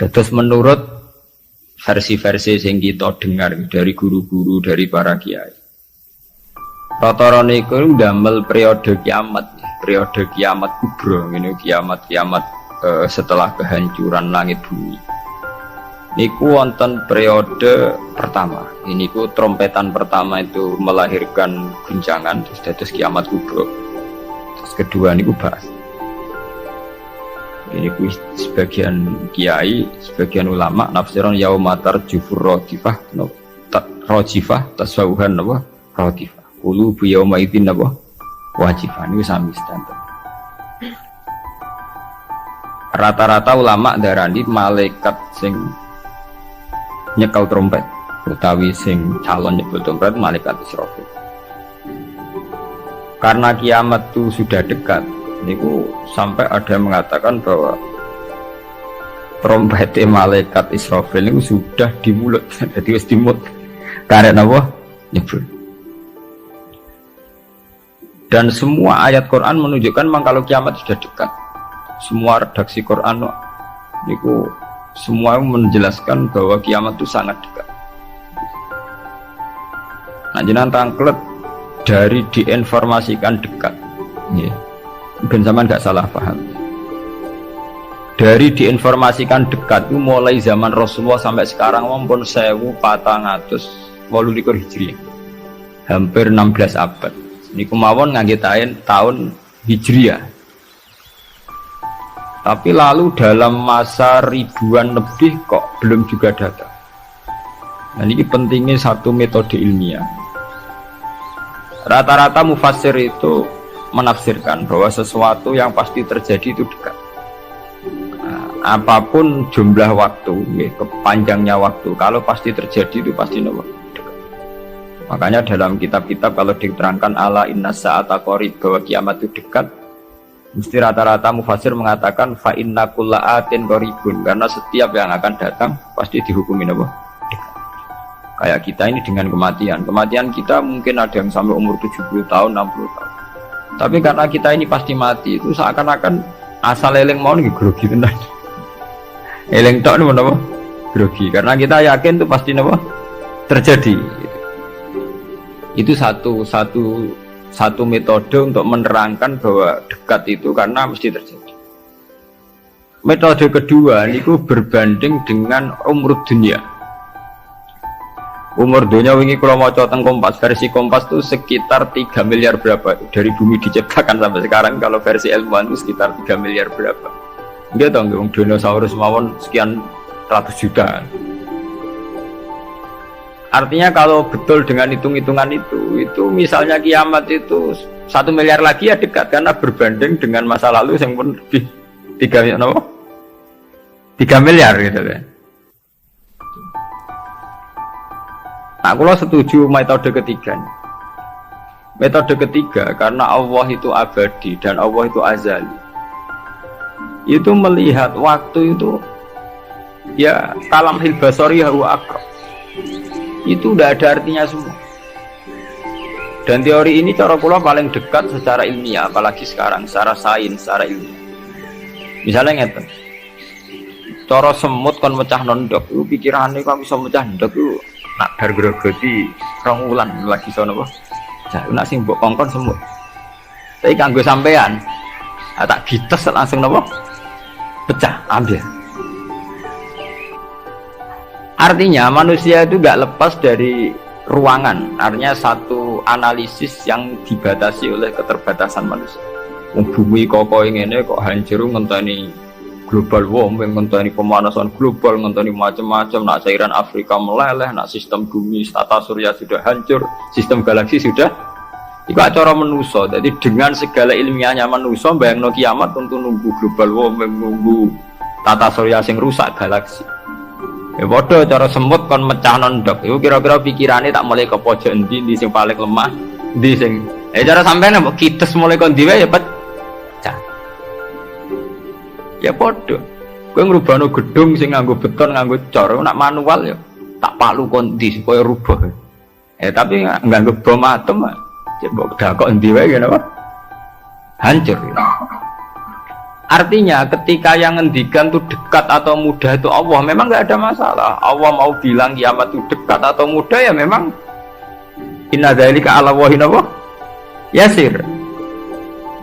Terus menurut versi-versi yang kita dengar dari guru-guru, dari para kiai, rata-rata niku ndamel periode kiamat kubra, ini kiamat setelah kehancuran langit bumi. Niku wonten periode pertama. Ini ku trompetan pertama itu melahirkan guncangan, terus kiamat kubra. Terus kedua niku bahas. Ini ku sebagian kiai, sebagian ulama nafsiran yaumatar jufur rodifah, rojifah tasawuhan apa rodifah. Ulu bu yauma idin apa wajifah. Ini sami standar. Rata-rata ulama darani malaikat sing nyekel trompet utawi sing calon nyebut trompet malaikat Israfil. Karena kiamat itu sudah dekat, niku sampai ada yang mengatakan bahwa trompet malaikat Israfil itu sudah di mulut, jadi wis di mulut. Karena apa? Nyebut. Dan semua ayat Quran menunjukkan memang kalau kiamat sudah dekat. Semua redaksi Quran niku semua menjelaskan bahwa kiamat itu sangat dekat. Nah, jenengan tangklet dari diinformasikan dekat. Nggih. Ben sampean gak salah paham. Dari diinformasikan dekat itu mulai zaman Rasulullah sampai sekarang maupun 1428 Hijriah. Hampir 16 abad. Niku mawon ngangge tahun Hijriah. Tapi lalu dalam masa ribuan lebih kok belum juga datang. Nah, ini pentingnya satu metode ilmiah. Rata-rata mufassir itu menafsirkan bahwa sesuatu yang pasti terjadi itu dekat. Nah, apapun jumlah waktu, kepanjangnya waktu, kalau pasti terjadi itu pasti dekat. Makanya dalam kitab-kitab kalau diterangkan ala inna sa'ata qarib bahwa kiamat itu dekat, mesti rata-rata mufassir mengatakan fa inna kulla atin qaribun, karena setiap yang akan datang pasti dihukumi apa? Kayak kita ini dengan kematian kita mungkin ada yang sampai umur 70 tahun, 60 tahun. Tapi karena kita ini pasti mati, itu seakan-akan asal eling mau nih grogi tenan. Eling tok niku napa? Grogi, karena kita yakin itu pasti napa? Terjadi. Itu satu metode untuk menerangkan bahwa dekat itu karena mesti terjadi. Metode kedua niku berbanding dengan umur dunia. Umur dunia wingi kula maca teng Kompas, versi Kompas itu sekitar 3 miliar berapa dari bumi diciptakan sampai sekarang. Kalau versi ilmuwan itu sekitar 3 miliar berapa. Nggih to, wong dinosaurus mawon sekian ratus juta. Artinya kalau betul dengan hitung-hitungan itu misalnya kiamat itu 1 miliar lagi ya dekat, karena berbanding dengan masa lalu yang pun lebih 3 miliar gitu kan. Nah, kalau setuju metode ketiga. Metode ketiga karena Allah itu abadi dan Allah itu azali. Itu melihat waktu itu ya kalamhil basari huwa aqrab. Itu udah ada artinya semua. Dan teori ini cara kula paling dekat secara ilmiah, apalagi sekarang secara sains, secara ilmiah. Misalnya ngeten. Cara semut kon mecah nondok, lu pikirane kok bisa mecah nondok lu nak bar grogoti 2 wulan lagi sono apa? Jah nak sing mbok kongkon semut. Tapi kanggo sampean, tak gites langsung napa? Pecah, ambil. Artinya manusia itu gak lepas dari ruangan. Artinya satu analisis yang dibatasi oleh keterbatasan manusia. Bumi kok ngene kok hancur ngenteni global warming, ngenteni pemanasan global, ngenteni macam-macam. Nak cairan Afrika meleleh, nak sistem bumi tata surya sudah hancur, sistem galaksi sudah. Iku acara manusia. Jadi dengan segala ilmiahnya manusia, bayangno kiamat tentu nunggu global warming, nunggu tata surya sing rusak galaksi. Ya bodoh cara semut kon mecah nondok. Iku kira-kira pikirane tak mulai ke pojok endi sing paling lemah, endi sing cara sampean mbok kites mulai kon diwe ya pecah. Ya bodoh. Kowe ngrubahno gedung sing nganggo beton, nganggo cor, nak manual ya tak palu kon ndi supaya rubah. Tapi nganggo bom atom, ya mbok dakok endi wae ya napa? Hancur. Ya. Artinya ketika yang ngendikan itu dekat atau mudah itu Allah, memang nggak ada masalah. Allah mau bilang kiamat itu dekat atau mudah ya memang inna dzalika 'ala Allahi yasir.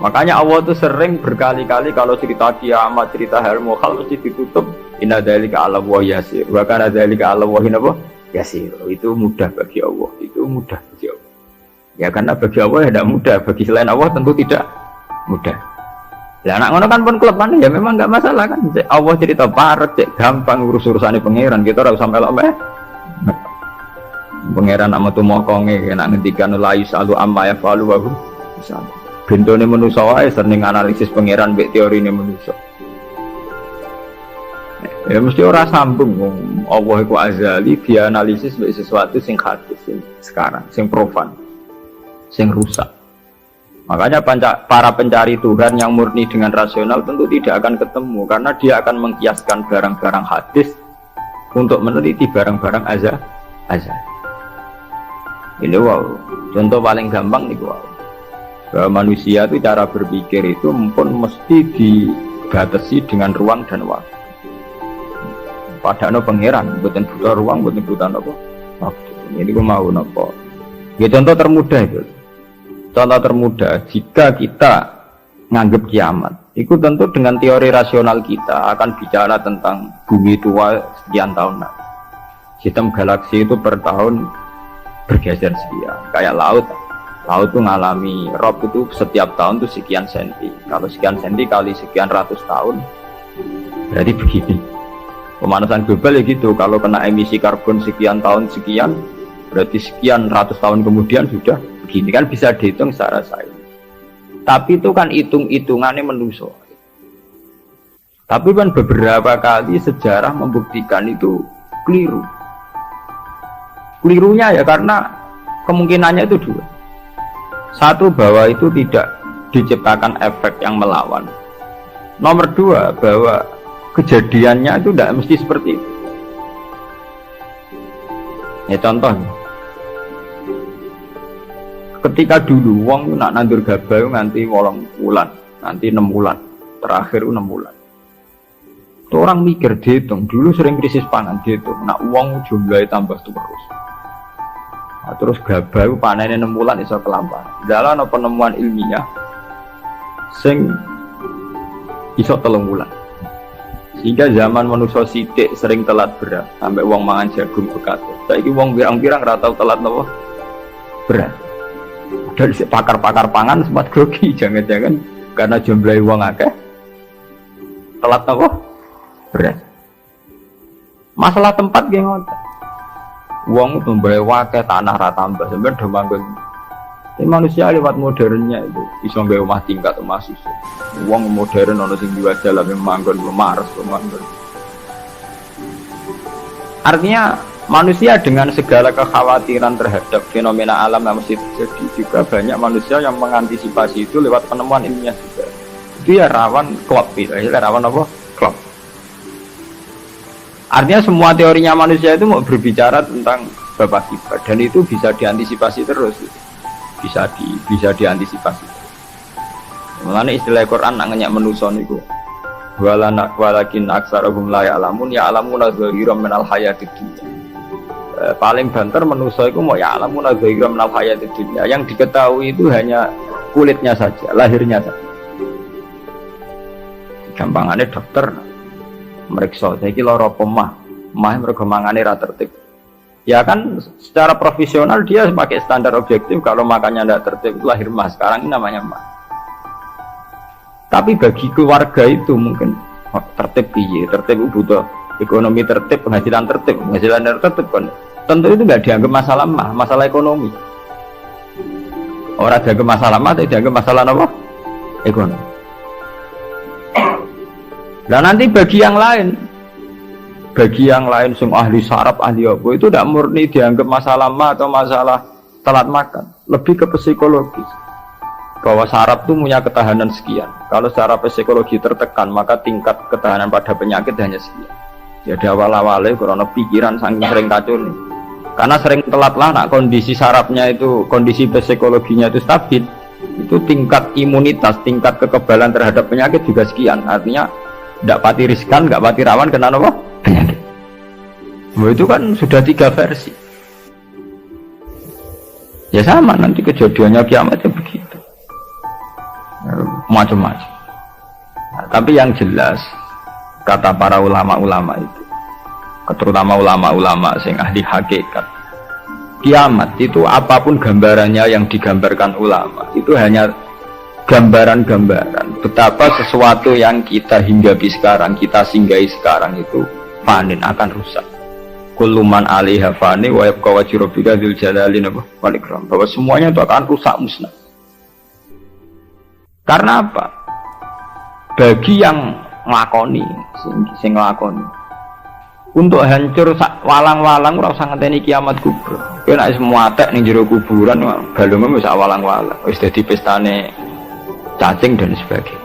Makanya Allah itu sering berkali-kali kalau cerita kiamat, cerita hal mukhal mesti ditutup inna dzalika 'ala Allahi yasir. Wa kana dzalika 'ala Allahi yasir. Itu mudah bagi Allah, itu mudah bagi Allah. Ya karena bagi Allah ya tidak mudah, bagi selain Allah tentu tidak mudah. Lah anak ngono kan pun kelepan ya memang enggak masalah kan. Allah cerita parek cek gampang urus-urusane pangeran, kita ora usah melok meh. Pangeran nak metu mokonge nek ngendikan la yusalu amma yafalu wa hum yusalu. Bentone manusa wae sering analisis pangeran mbek teorine manusa. Ya mesti ora sambung Allah iku azali dianalisis mbek sesuatu sing hadis sing sekarang, sing profan, sing rusak. Makanya para pencari Tuhan yang murni dengan rasional tentu tidak akan ketemu karena dia akan mengkiaskan barang-barang hadis untuk meneliti barang-barang azal. Ini wow, contoh paling gampang nih wow. Bahwa manusia itu cara berpikir itu pun mesti dibatasi dengan ruang dan waktu. Padahal pangeran, bukan butuh ruang, bukan butuh apa waktu. Ini gue mau nopo. Ya contoh termudah itu. Contoh termudah, jika kita nganggap kiamat, itu tentu dengan teori rasional kita akan bicara tentang bumi tua sekian tahun. Sistem galaksi itu per tahun bergeser sekian, kayak laut. Laut itu ngalami rob itu setiap tahun itu sekian senti. Kalau sekian senti kali sekian ratus tahun, berarti begini. Pemanasan global ya gitu, kalau kena emisi karbon sekian tahun sekian, berarti sekian ratus tahun kemudian sudah begini, kan bisa dihitung secara sains. Tapi itu kan hitung-hitungannya manusia. Tapi kan beberapa kali sejarah membuktikan itu keliru. Kelirunya ya karena kemungkinannya itu dua. Satu, bahwa itu tidak diciptakan efek yang melawan. Nomor dua, bahwa kejadiannya itu tidak mesti seperti itu. Ya contohnya, ketika dulu wong nak nandur gabah nganti 8 bulan, nanti 6 bulan, terakhir 6 bulan. Itu orang mikir dihitung, dulu sering krisis pangan dihitung, nak wong jumlahnya tambah terus. Nah, terus gabah panennya 6 bulan iso kelamparan. Dalam penemuan ilmiah sing iso 3 bulan. Sehingga zaman manusia sithik sering telat beras, sampai wong mangan jagung bekat. Saiki wong pirang-pirang ora tau telat napa beras. Dari pakar-pakar pangan sempat grogi, jangan-jangan karena jumlah uang akeh telat apa? Beras. Masalah tempat ge ngoten. Uang jumlah akeh tanah ra tambah sampeyan do manggon. Ini manusia lewat modernnya itu iso nggawe omah tingkat omah susun. Uang modern ana sing diwajah lah manggon mares manggon. Artinya manusia dengan segala kekhawatiran terhadap fenomena alam yang mesti terjadi, juga banyak manusia yang mengantisipasi itu lewat penemuan ilmiah juga. Itu ya rawan klop, rawan apa? Klop. Artinya semua teorinya manusia itu mau berbicara tentang bab akibat, dan itu bisa diantisipasi terus, bisa diantisipasi. Mulane istilah Quran nak ngenyak manusia niku. Walakin aktsarahum la ya'lamun ya'lamuna dzahira minal hayatid dunya. Paling banter manusia itu mau ya alamun dzahira minal hayatid dunya, yang diketahui itu hanya kulitnya saja, lahirnya saja. Gampangannya dokter meriksa saiki lara pemah mergo mangane ra tertib. Ya kan secara profesional dia pakai standar objektif, kalau makannya tidak tertib itu lahir mah, sekarang ini namanya mah. Tapi bagi keluarga itu mungkin tertib piye, tertib butuh ekonomi tertib, penghasilan tertib kan. Tentu itu tidak dianggap masalah mah, masalah ekonomi. Orang dianggap masalah mah, tapi dianggap masalah apa? Ekonomi. Dan nanti bagi yang lain semua ahli saraf, ahli apa itu tidak murni dianggap masalah mah atau masalah telat makan, lebih ke psikologis. Bahwa saraf itu punya ketahanan sekian. Kalau secara psikologi tertekan, maka tingkat ketahanan pada penyakit hanya sekian. Jadi awal-awalnya karena pikiran saking sering kacau nih. Karena sering telat lah, nak kondisi sarafnya itu, kondisi psikologinya itu stabil, itu tingkat imunitas, tingkat kekebalan terhadap penyakit juga sekian. Artinya tidak pati riskan, nggak pati rawan kena apa? Penyakit. Itu kan sudah 3 versi. Ya sama nanti kejadiannya kiamatnya begitu, macam-macam. Nah, tapi yang jelas kata para ulama-ulama itu, terutama ulama-ulama sing ahli hakikat, kiamat itu apapun gambarannya yang digambarkan ulama itu hanya gambaran-gambaran betapa sesuatu yang kita hinggapi sekarang, kita singgahi sekarang itu panen akan rusak. Kullu man 'alaiha fani wa yabqa wajhu rabbika dzul jalali wal ikram, bahwa semuanya itu akan rusak musnah. Karena apa? Bagi yang nglakoni, sing nglakoni untuk hancur walang-walang ora usah ngenteni kiamat kubra. Kowe nek semua atek ning jero kuburan balunge wis walang-walang, wis dadi pestane cacing dan sebagainya.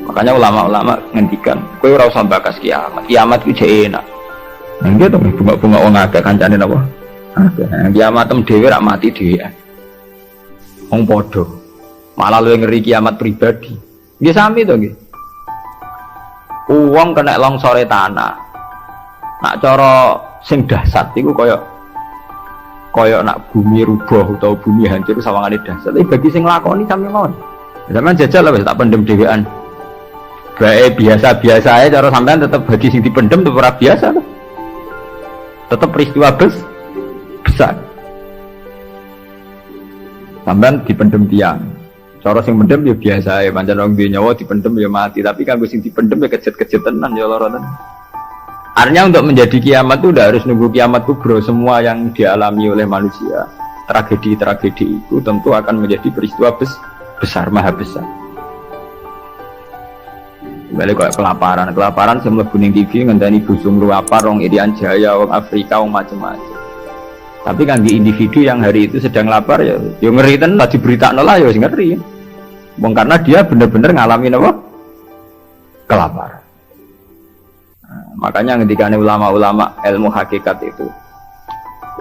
Makanya ulama-ulama ngendikan, kowe ora usah bakas kiamat. Kiamat ku jek enak. Nggih to bunga-bunga wong akeh kancane napa? Akeh. Kiamat tem dhewe rak mati dhewe. Wong padha. Malah luwih ngeri kiamat pribadi. Nggih sami to nggih. Wong kena longsore tanah. Nak cara sing dahsyat iku kaya nak bumi rubuh utawa bumi hancur sawangane dahsyat. Tapi bagi sing nglakoni sami mawon. Sampeyan jajal lah wis tak pendem dhewean. Bae biasa-biasa ae cara sampean tetep bagi sing dipendem tetep ora biasa to. Tetap peristiwa besar. Sampean dipendem tiang. Cara sing pendem ya biasa ya, pancen wong duwe nyawa dipendem ya mati, tapi kanggo sing dipendem ya kejet-kejet tenan ya lara tenan. Artinya untuk menjadi kiamat itu udah harus nunggu kiamat kubro. Semua yang dialami oleh manusia, tragedi-tragedi itu tentu akan menjadi peristiwa besar, maha besar. Balik kayak kelaparan saya mlebu ning TV ngenteni busung luapar wong Irian Jaya, wong Afrika, wong macam-macam. Tapi kan di individu yang hari itu sedang lapar ya ngeri tenan lah diberitakno lah ya ngeri. Wong karena dia benar-benar ngalamin apa? Kelaparan. Nah, makanya ketika ulama-ulama ilmu hakikat itu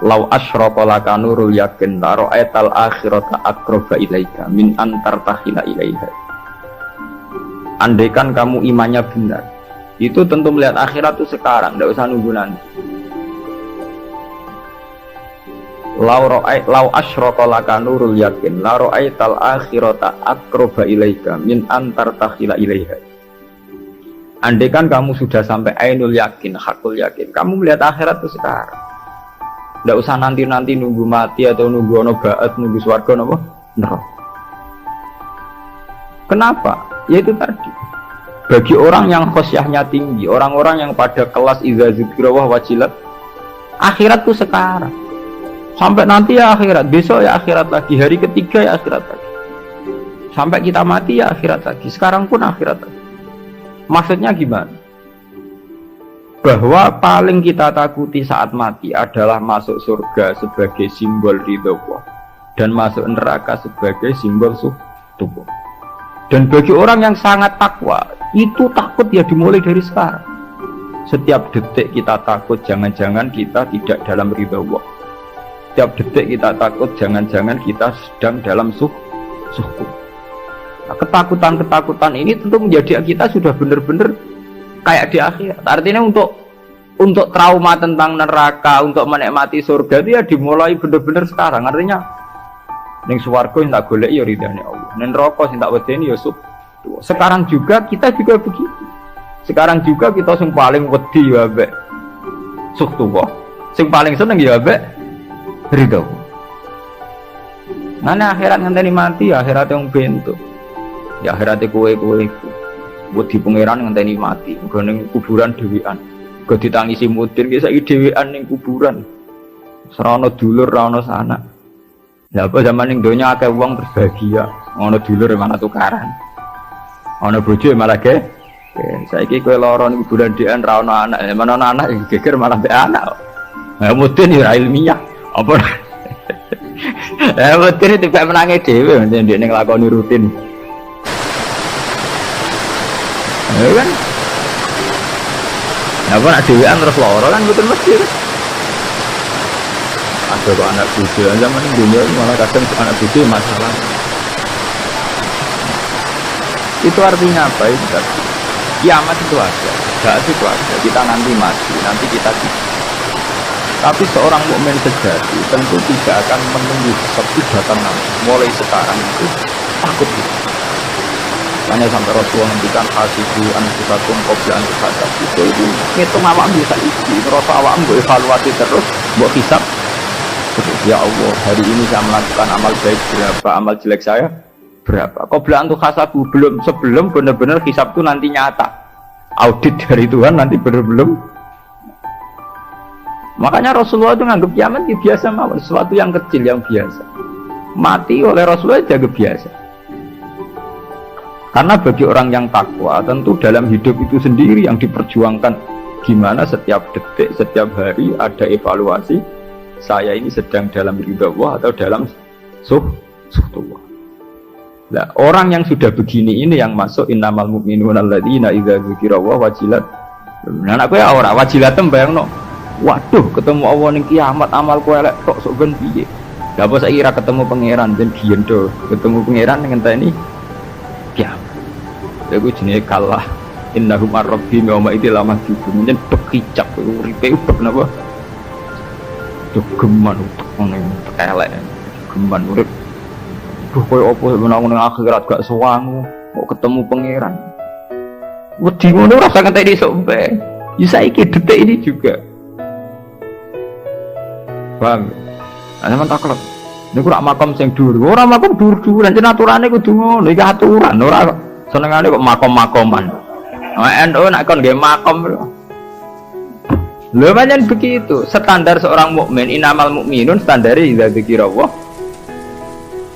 lau asyraqa laka nurul yakin la ra'aital akhirata aqraba ilaika min antar tahila ilaiha. Andaikan kamu imannya benar, itu tentu melihat akhirat itu sekarang, tidak usah nunggu nanti. Lau asyraqa laka nurul yakin la ra'aital akhirata aqraba ilaika min antar tahila ilaiha. Andaikan kamu sudah sampai ainul yakin, hakul yakin, kamu melihat akhirat itu sekarang. Tidak usah nanti-nanti nunggu mati atau nunggu ono ba'at, nunggu swarga napa? Neraka. Kenapa? Ya itu tadi. Bagi orang yang khosyahnya tinggi, orang-orang yang pada kelas idza dzikra wa wajilat, akhirat itu sekarang. Sampai nanti ya akhirat, besok ya akhirat lagi, hari ketiga ya akhirat lagi. Sampai kita mati ya akhirat lagi, sekarang pun akhirat lagi. Maksudnya gimana? Bahwa paling kita takuti saat mati adalah masuk surga sebagai simbol ridho Allah dan masuk neraka sebagai simbol tubuh. Dan bagi orang yang sangat takwa, itu takut ya dimulai dari sekarang. Setiap detik kita takut jangan-jangan kita tidak dalam ridho Allah. Setiap detik kita takut jangan-jangan kita sedang dalam suhu. Nah, ketakutan-ketakutan ini tentu menjadi kita sudah benar-benar kayak di akhirat. Artinya untuk trauma tentang neraka, untuk menikmati surga itu ya dimulai benar-benar sekarang. Artinya ning swarga sing tak goleki ya ridane Allah. Ning neraka sing tak wedeni ya sekarang juga kita juga begitu. Sekarang juga kita sing paling wedi ya mbek suhtuwa. Sing paling seneng ya mbek ridho. Nane akhirat ngenteni mati ya akhirat yang bentuk. Ya akhirat kowe iku. Wedi pangeran ngenteni mati. Nggo ning kuburan dhewean. Nggo ditangisi mudin ki saiki dhewean ning kuburan. Serana dulur ra ono sanak. Lah apa zaman ning donya akeh wong terbahagia, ono dulur mana tukaran. Ono bojo malah ge. Saiki kowe lara ning kuburan dhewean ra ono anak, mana ono anak geger malah mbek anak. Lah mudin ya ilmiah. Apa? Mudin tiba menangi dhewe nek ning nglakoni rutin. Ya kan? Apa nak dhewean terus lara kan mboten mesti. Ada kok anak bojo zaman ini dunia malah kadang anak bojo masalah. Itu artinya apa itu? Kiamat itu ada, saat itu ada. Kita nanti mati, nanti kita tidak. Tapi seorang mukmin sejati tentu tidak akan menunggu seperti datang nanti. Mulai sekarang itu takut gitu. Hanya sampai Rasulullah menghentikan hasibu anfusakum qabla an tuhasabu. Itu ngitung awak bisa isi, ngerasa awak mbok evaluasi terus, mbok hisab. Ya Allah, hari ini saya melakukan amal baik berapa, amal jelek saya berapa. Qabla an tuhasabu, sebelum benar-benar hisab itu nanti nyata. Audit dari Tuhan nanti belum. Makanya Rasulullah itu nganggap kiamat itu biasa mawon, sesuatu yang kecil yang biasa. Mati oleh Rasulullah dianggap biasa. Karena bagi orang yang takwa, tentu dalam hidup itu sendiri yang diperjuangkan. Gimana setiap detik, setiap hari ada evaluasi. Saya ini sedang dalam ridha Allah atau dalam suhtullah. Nah, orang yang sudah begini ini yang masuk innamal mu'minuna alladzina idza dzukirallahu wajilat. Nah, aku ya ora wajilat bayangno. Waduh, ketemu Allah ning kiamat amalku elek tok sok ben piye. Lah apa saiki ra ketemu pangeran jen biyen to. Ketemu pangeran ngenteni kiamat. Iku jenenge kalah innahum ar-rabbihim yawma idzil lamahjubun yen bekicap uripe ubek napa geman utek ngene elek geman urip duh koyo apa menang ning akhirat gak suwangu kok ketemu pangeran wedi ngono rasa ngenteni esuk mpe ya saiki detik ini juga paham ana men taklek niku rak makam sing dhuwur ora makam dhuwur-dhuwur lan aturane kudu ngono iki aturan ora senengane kok makom-makoman. NU nak kon nggih makom lho. Lho pancen begitu. Standar seorang mukmin innamal mukminun standare idza dzikirallah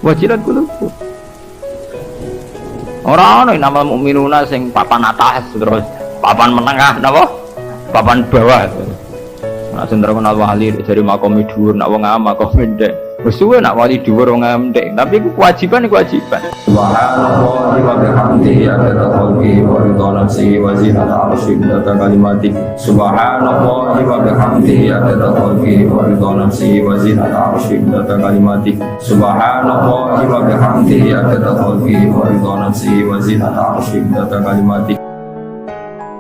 wajilat qulubuhum. Ora ono innamal mukminuna sing papan atas terus papan menengah napa? Papan bawah. Nek sendra kenal wali dari makom dhuwur nak wong ama makom ndek. Wis suwe nak wali dhuwur wong ndek, tapi iku kewajiban. Subhanallah wa bihamdihi adada khalqihi wa ridha nafsihi wa zinata 'arsyihi wa kalimatihi. Subhanallah wa bihamdihi adada khalqihi wa ridha nafsihi wa zinata 'arsyihi wa kalimatihi. Subhanallah wa bihamdihi adada khalqihi wa ridha nafsihi wa zinata 'arsyihi wa kalimatihi.